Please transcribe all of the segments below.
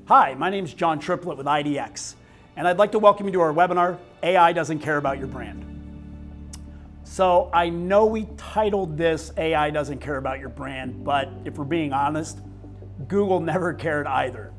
Hi, my name is John Triplett with IDX, and I'd like to welcome you to our webinar, AI Doesn't Care About Your Brand. So I know we titled this AI Doesn't Care About Your Brand, but if we're being honest, Google never cared either.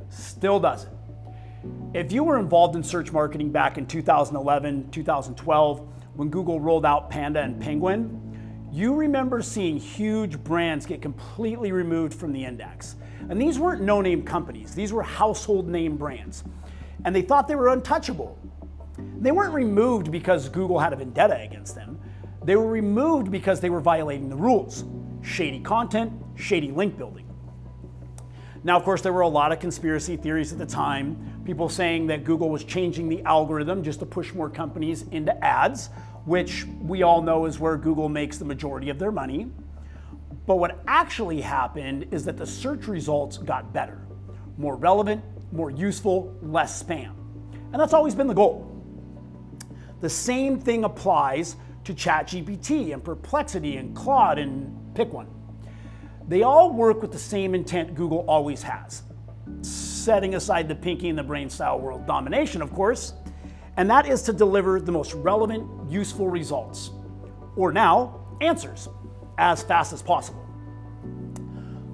Still doesn't. If you were involved in search marketing back in 2011, 2012, when Google rolled out Panda and Penguin, you remember seeing huge brands get completely removed from the index. And these weren't no-name companies, these were household name brands. And they thought they were untouchable. They weren't removed because Google had a vendetta against them. They were removed because they were violating the rules. Shady content, shady link building. Now, of course, there were a lot of conspiracy theories at the time, people saying that Google was changing the algorithm just to push more companies into ads, which we all know is where Google makes the majority of their money. But what actually happened is that the search results got better, more relevant, more useful, less spam. And that's always been the goal. The same thing applies to ChatGPT and Perplexity and Claude and pick one. They all work with the same intent Google always has, setting aside the pinky in the brain style world domination, of course, and that is to deliver the most relevant, useful results, or now, answers, as fast as possible.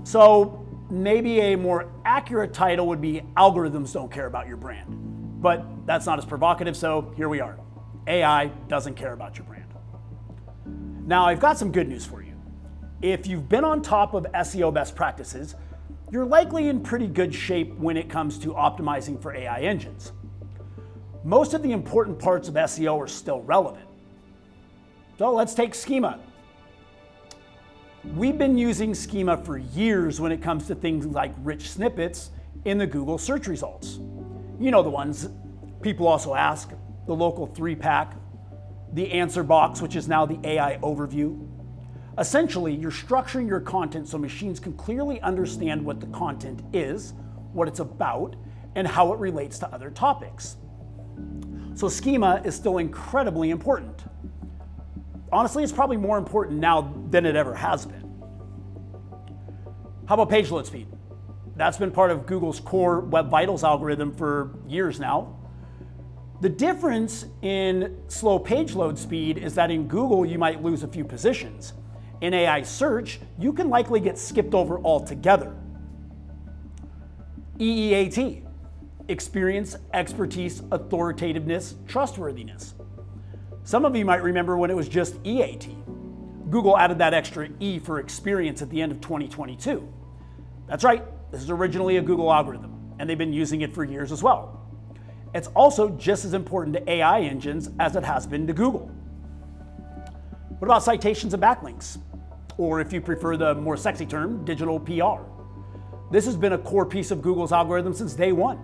So maybe a more accurate title would be Algorithms Don't Care About Your Brand, but that's not as provocative, so here we are. AI doesn't care about your brand. Now, I've got some good news for you. If you've been on top of SEO best practices, you're likely in pretty good shape when it comes to optimizing for AI engines. Most of the important parts of SEO are still relevant. So let's take schema. We've been using schema for years when it comes to things like rich snippets in the Google search results. You know the ones people also ask, the local 3-pack, the answer box, which is now the AI overview. Essentially, you're structuring your content so machines can clearly understand what the content is, what it's about, and how it relates to other topics. So schema is still incredibly important. Honestly, it's probably more important now than it ever has been. How about page load speed? That's been part of Google's core Web Vitals algorithm for years now. The difference in slow page load speed is that in Google, you might lose a few positions. In AI search, you can likely get skipped over altogether. EEAT, experience, expertise, authoritativeness, trustworthiness. Some of you might remember when it was just EAT. Google added that extra E for experience at the end of 2022. That's right, this is originally a Google algorithm, and they've been using it for years as well. It's also just as important to AI engines as it has been to Google. What about citations and backlinks? Or if you prefer the more sexy term, digital PR. This has been a core piece of Google's algorithm since day one.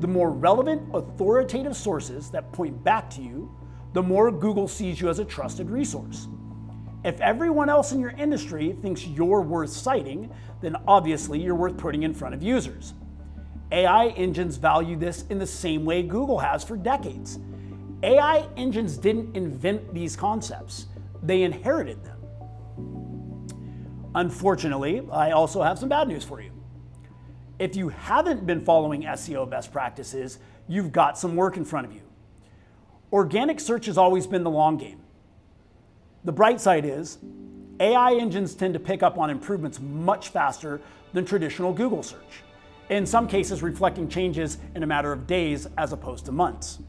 The more relevant, authoritative sources that point back to you, the more Google sees you as a trusted resource. If everyone else in your industry thinks you're worth citing, then obviously you're worth putting in front of users. AI engines value this in the same way Google has for decades. AI engines didn't invent these concepts, they inherited them. Unfortunately, I also have some bad news for you. If you haven't been following SEO best practices, you've got some work in front of you. Organic search has always been the long game. The bright side is, AI engines tend to pick up on improvements much faster than traditional Google search, in some cases reflecting changes in a matter of days as opposed to months.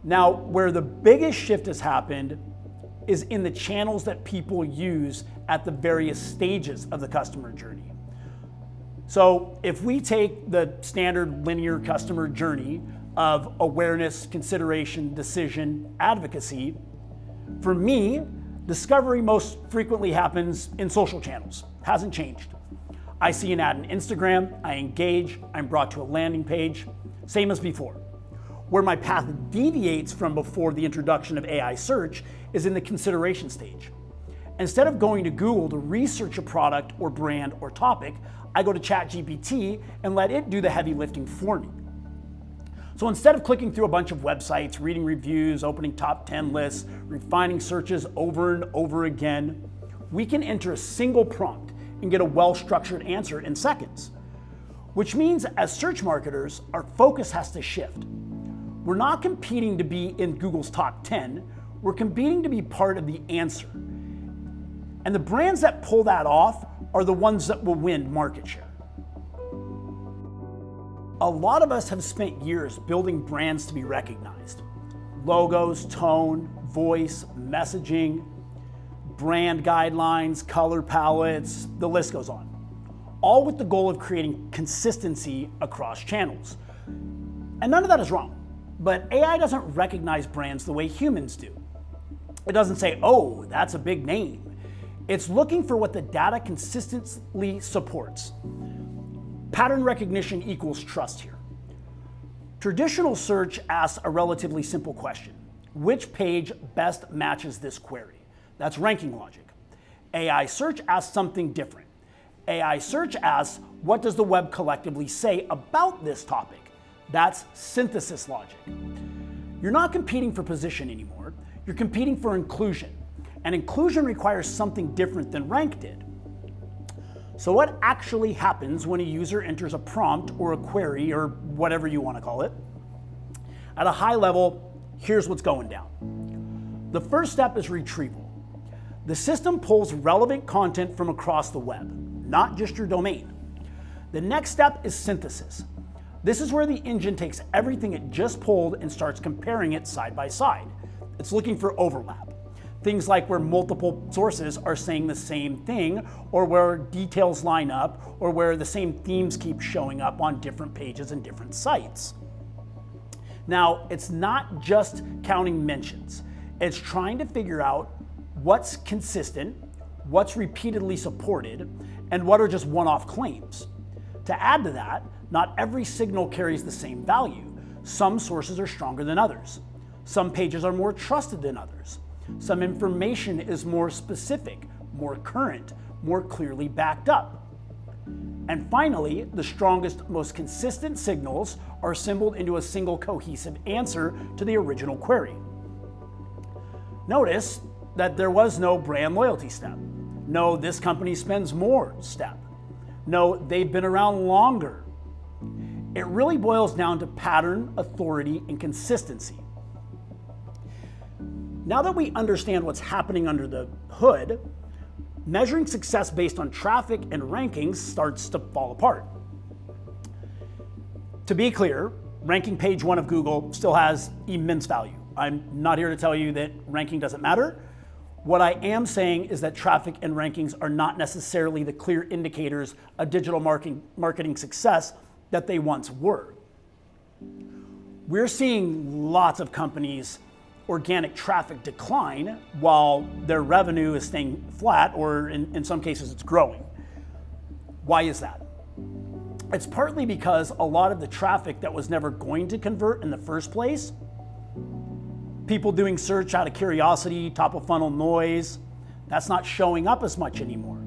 Now, where the biggest shift has happened is in the channels that people use at the various stages of the customer journey. So if we take the standard linear customer journey of awareness, consideration, decision, advocacy, for me, discovery most frequently happens in social channels. Hasn't changed. I see an ad on Instagram, I engage, I'm brought to a landing page, same as before. Where my path deviates from before the introduction of AI search is in the consideration stage. Instead of going to Google to research a product or brand or topic, I go to ChatGPT and let it do the heavy lifting for me. So instead of clicking through a bunch of websites, reading reviews, opening top 10 lists, refining searches over and over again, we can enter a single prompt and get a well-structured answer in seconds. which means as search marketers, our focus has to shift. We're not competing to be in Google's top 10, we're competing to be part of the answer. And the brands that pull that off are the ones that will win market share. A lot of us have spent years building brands to be recognized. Logos, tone, voice, messaging, brand guidelines, color palettes, the list goes on. All with the goal of creating consistency across channels. And none of that is wrong, but AI doesn't recognize brands the way humans do. It doesn't say, oh, that's a big name. It's looking for what the data consistently supports. Pattern recognition equals trust here. Traditional search asks a relatively simple question. Which page best matches this query? That's ranking logic. AI search asks something different. AI search asks, what does the web collectively say about this topic? That's synthesis logic. You're not competing for position anymore. You're competing for inclusion. And inclusion requires something different than rank did. So what actually happens when a user enters a prompt or a query or whatever you want to call it? At a high level, here's what's going down. The first step is retrieval. The system pulls relevant content from across the web, not just your domain. The next step is synthesis. This is where the engine takes everything it just pulled and starts comparing it side by side. It's looking for overlap. Things like where multiple sources are saying the same thing, or where details line up, or where the same themes keep showing up on different pages and different sites. Now, it's not just counting mentions. It's trying to figure out what's consistent, what's repeatedly supported, and what are just one-off claims. To add to that, not every signal carries the same value. Some sources are stronger than others. Some pages are more trusted than others. Some information is more specific, more current, more clearly backed up. And finally, the strongest, most consistent signals are assembled into a single cohesive answer to the original query. Notice that there was no brand loyalty step. No, this company spends more step. No, they've been around longer. It really boils down to pattern, authority, and consistency. Now that we understand what's happening under the hood, measuring success based on traffic and rankings starts to fall apart. To be clear, ranking page 1 of Google still has immense value. I'm not here to tell you that ranking doesn't matter. What I am saying is that traffic and rankings are not necessarily the clear indicators of digital marketing success that they once were. We're seeing lots of companies' organic traffic decline while their revenue is staying flat, or in some cases it's growing. Why is that? It's partly because a lot of the traffic that was never going to convert in the first place, people doing search out of curiosity, top of funnel noise, that's not showing up as much anymore.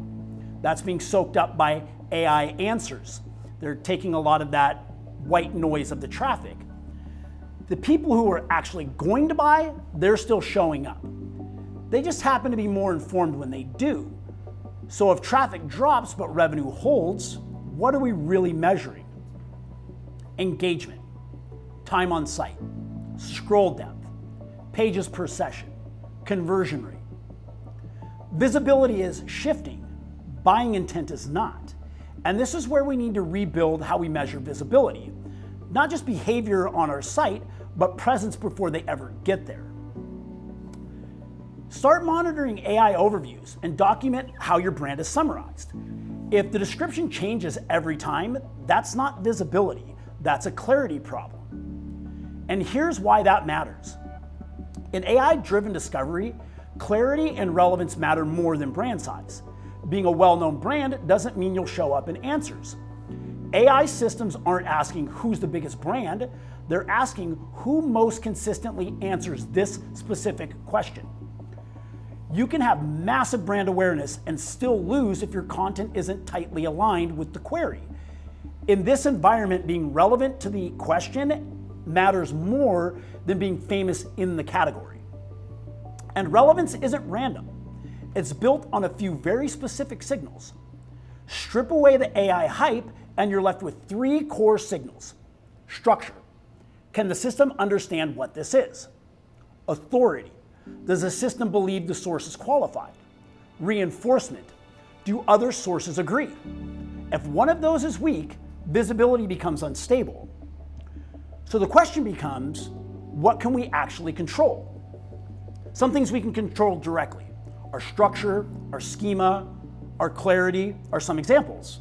That's being soaked up by AI answers. They're taking a lot of that white noise of the traffic. The people who are actually going to buy, they're still showing up. They just happen to be more informed when they do. So if traffic drops but revenue holds, what are we really measuring? Engagement, time on site, scroll depth, pages per session, conversion rate. Visibility is shifting, buying intent is not. And this is where we need to rebuild how we measure visibility. Not just behavior on our site, but presence before they ever get there. Start monitoring AI overviews and document how your brand is summarized. If the description changes every time, that's not visibility, that's a clarity problem. And here's why that matters. In AI-driven discovery, clarity and relevance matter more than brand size. Being a well-known brand doesn't mean you'll show up in answers. AI systems aren't asking who's the biggest brand, they're asking who most consistently answers this specific question. You can have massive brand awareness and still lose if your content isn't tightly aligned with the query. In this environment, being relevant to the question matters more than being famous in the category. And relevance isn't random. It's built on a few very specific signals. Strip away the AI hype and you're left with three core signals. Structure. Can the system understand what this is? Authority. Does the system believe the source is qualified? Reinforcement. Do other sources agree? If one of those is weak, visibility becomes unstable. So the question becomes, what can we actually control? Some things we can control directly. Our structure, our schema, our clarity are some examples.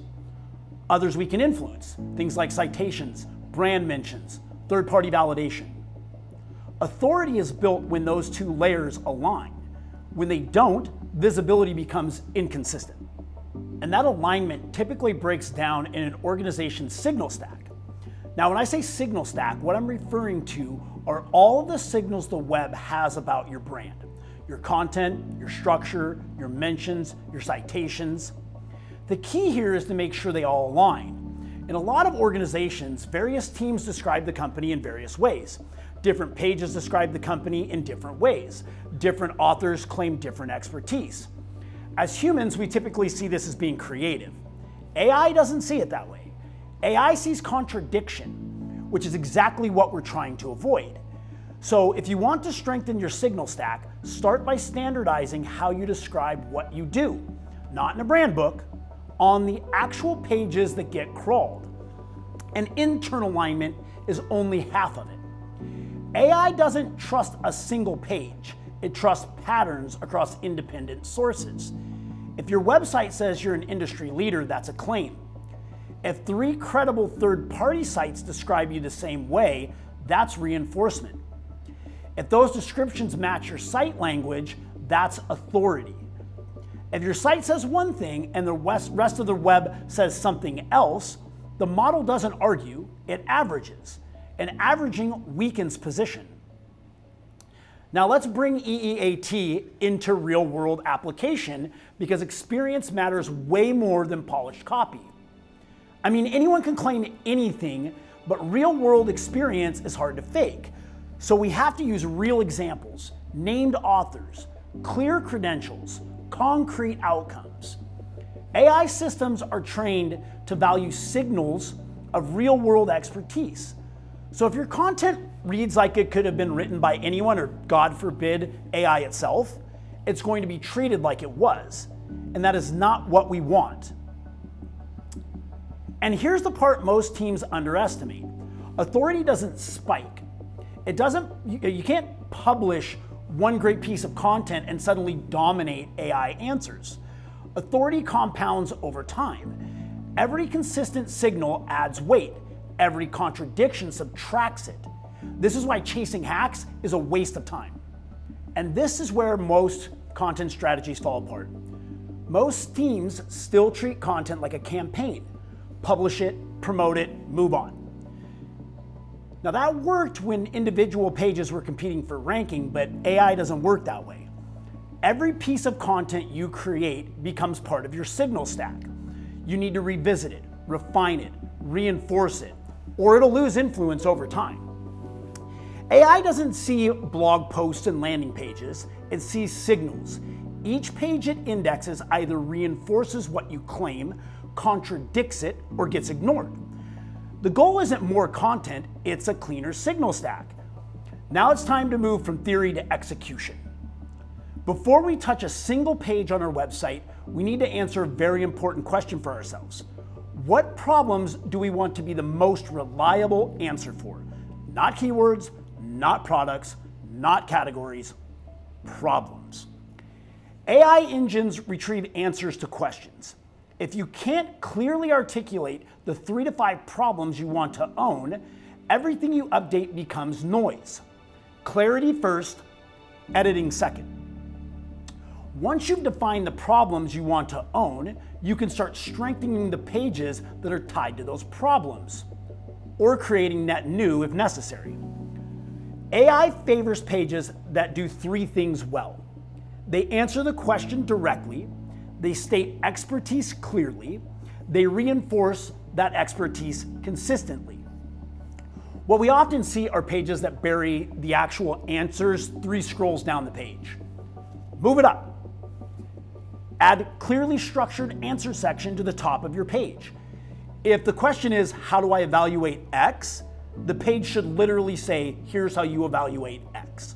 Others we can influence, things like citations, brand mentions, third-party validation. Authority is built when those two layers align. When they don't, visibility becomes inconsistent. And that alignment typically breaks down in an organization's signal stack. Now, when I say signal stack, what I'm referring to are all of the signals the web has about your brand. Your content, your structure, your mentions, your citations. The key here is to make sure they all align. In a lot of organizations, various teams describe the company in various ways. Different pages describe the company in different ways. Different authors claim different expertise. As humans, we typically see this as being creative. AI doesn't see it that way. AI sees contradiction, which is exactly what we're trying to avoid. So if you want to strengthen your signal stack, start by standardizing how you describe what you do, not in a brand book, on the actual pages that get crawled. And internal alignment is only half of it. AI doesn't trust a single page. It trusts patterns across independent sources. If your website says you're an industry leader, that's a claim. If three credible third-party sites describe you the same way, that's reinforcement. If those descriptions match your site language, that's authority. If your site says one thing and the rest of the web says something else, the model doesn't argue, it averages. And averaging weakens position. Now let's bring EEAT into real-world application because experience matters way more than polished copy. I mean, anyone can claim anything, but real-world experience is hard to fake. So we have to use real examples, named authors, clear credentials, concrete outcomes. AI systems are trained to value signals of real-world expertise. So if your content reads like it could have been written by anyone, or God forbid, AI itself, it's going to be treated like it was. And that is not what we want. And here's the part most teams underestimate. Authority doesn't spike. You can't publish one great piece of content and suddenly dominate AI answers. Authority compounds over time. Every consistent signal adds weight. Every contradiction subtracts it. This is why chasing hacks is a waste of time. And this is where most content strategies fall apart. Most teams still treat content like a campaign. Publish it, promote it, move on. Now that worked when individual pages were competing for ranking, but AI doesn't work that way. Every piece of content you create becomes part of your signal stack. You need to revisit it, refine it, reinforce it, or it'll lose influence over time. AI doesn't see blog posts and landing pages, it sees signals. Each page it indexes either reinforces what you claim, contradicts it, or gets ignored. The goal isn't more content, it's a cleaner signal stack. Now it's time to move from theory to execution. Before we touch a single page on our website, we need to answer a very important question for ourselves. What problems do we want to be the most reliable answer for? Not keywords, not products, not categories, problems. AI engines retrieve answers to questions. If you can't clearly articulate the 3 to 5 problems you want to own, everything you update becomes noise. Clarity first, editing second. Once you've defined the problems you want to own, you can start strengthening the pages that are tied to those problems, or creating net new if necessary. AI favors pages that do 3 things well. They answer the question directly, they state expertise clearly, they reinforce that expertise consistently. What we often see are pages that bury the actual answers 3 scrolls down the page. Move it up. Add clearly structured answer section to the top of your page. If the question is, how do I evaluate X? The page should literally say, here's how you evaluate X.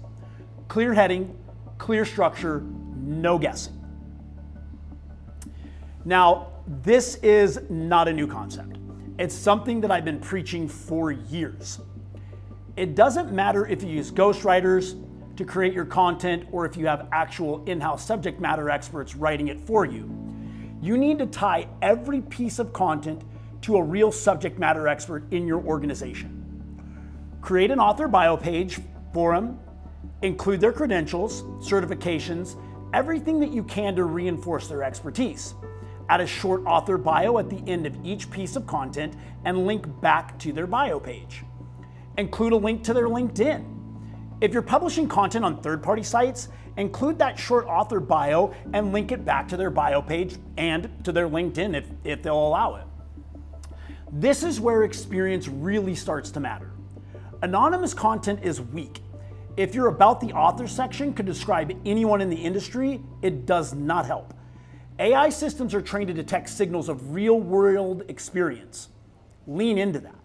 Clear heading, clear structure, no guessing. Now, this is not a new concept. It's something that I've been preaching for years. It doesn't matter if you use ghostwriters to create your content or if you have actual in-house subject matter experts writing it for you. You need to tie every piece of content to a real subject matter expert in your organization. Create an author bio page for them, include their credentials, certifications, everything that you can to reinforce their expertise. Add a short author bio at the end of each piece of content and link back to their bio page. Include a link to their LinkedIn. If you're publishing content on third-party sites, include that short author bio and link it back to their bio page and to their LinkedIn if they'll allow it. This is where experience really starts to matter. Anonymous content is weak. If your About the Author section could describe anyone in the industry, it does not help. AI systems are trained to detect signals of real-world experience. Lean into that.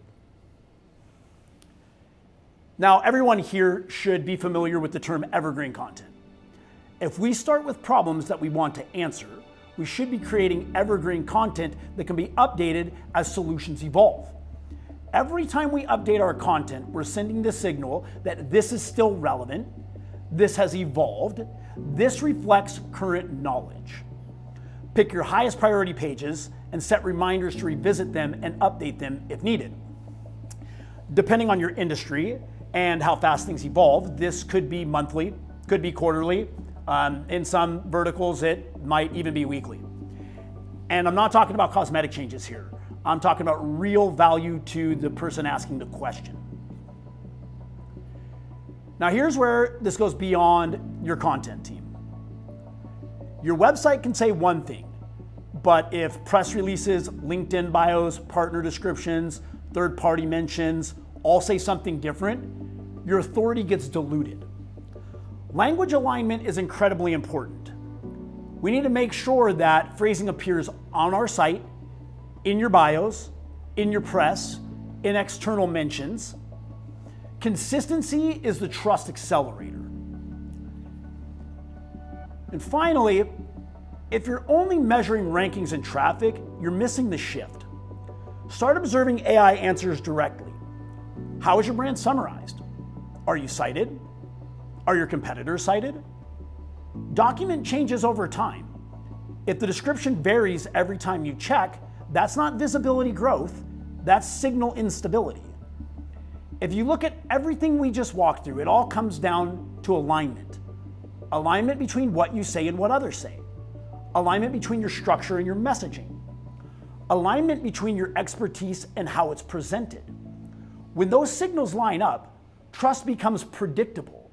Now, everyone here should be familiar with the term evergreen content. If we start with problems that we want to answer, we should be creating evergreen content that can be updated as solutions evolve. Every time we update our content, we're sending the signal that this is still relevant, this has evolved, this reflects current knowledge. Pick your highest priority pages and set reminders to revisit them and update them if needed. Depending on your industry and how fast things evolve, this could be monthly, could be quarterly. In some verticals, it might even be weekly. And I'm not talking about cosmetic changes here. I'm talking about real value to the person asking the question. Now here's where this goes beyond your content team. Your website can say one thing, but if press releases, LinkedIn bios, partner descriptions, third-party mentions all say something different, your authority gets diluted. Language alignment is incredibly important. We need to make sure that phrasing appears on our site, in your bios, in your press, in external mentions. Consistency is the trust accelerator. And finally, if you're only measuring rankings and traffic, you're missing the shift. Start observing AI answers directly. How is your brand summarized? Are you cited? Are your competitors cited? Document changes over time. If the description varies every time you check, that's not visibility growth, that's signal instability. If you look at everything we just walked through, it all comes down to alignment. Alignment between what you say and what others say. Alignment between your structure and your messaging. Alignment between your expertise and how it's presented. When those signals line up, trust becomes predictable.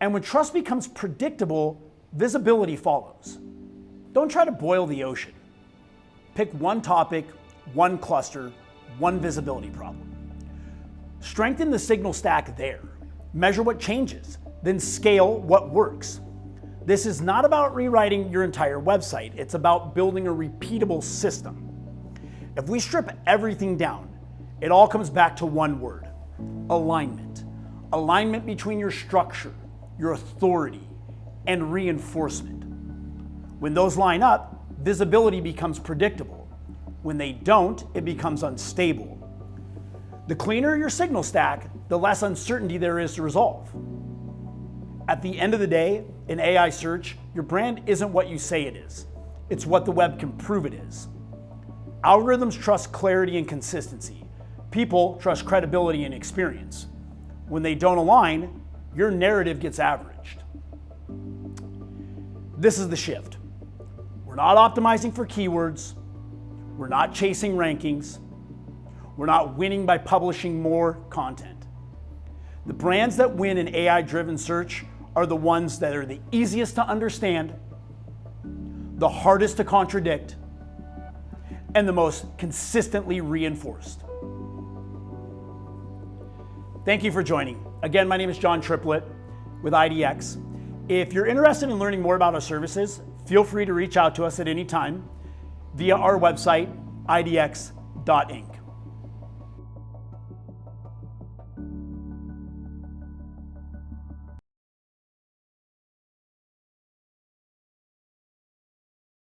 And when trust becomes predictable, visibility follows. Don't try to boil the ocean. Pick one topic, one cluster, one visibility problem. Strengthen the signal stack there. Measure what changes, then scale what works. This is not about rewriting your entire website. It's about building a repeatable system. If we strip everything down, it all comes back to one word: alignment. Alignment between your structure, your authority, and reinforcement. When those line up, visibility becomes predictable. When they don't, it becomes unstable. The cleaner your signal stack, the less uncertainty there is to resolve. At the end of the day, in AI search, your brand isn't what you say it is. It's what the web can prove it is. Algorithms trust clarity and consistency. People trust credibility and experience. When they don't align, your narrative gets averaged. This is the shift. We're not optimizing for keywords. We're not chasing rankings. We're not winning by publishing more content. The brands that win in AI-driven search are the ones that are the easiest to understand, the hardest to contradict, and the most consistently reinforced. Thank you for joining. Again, my name is John Triplett with IDX. If you're interested in learning more about our services, feel free to reach out to us at any time via our website, idx.ai. Inc.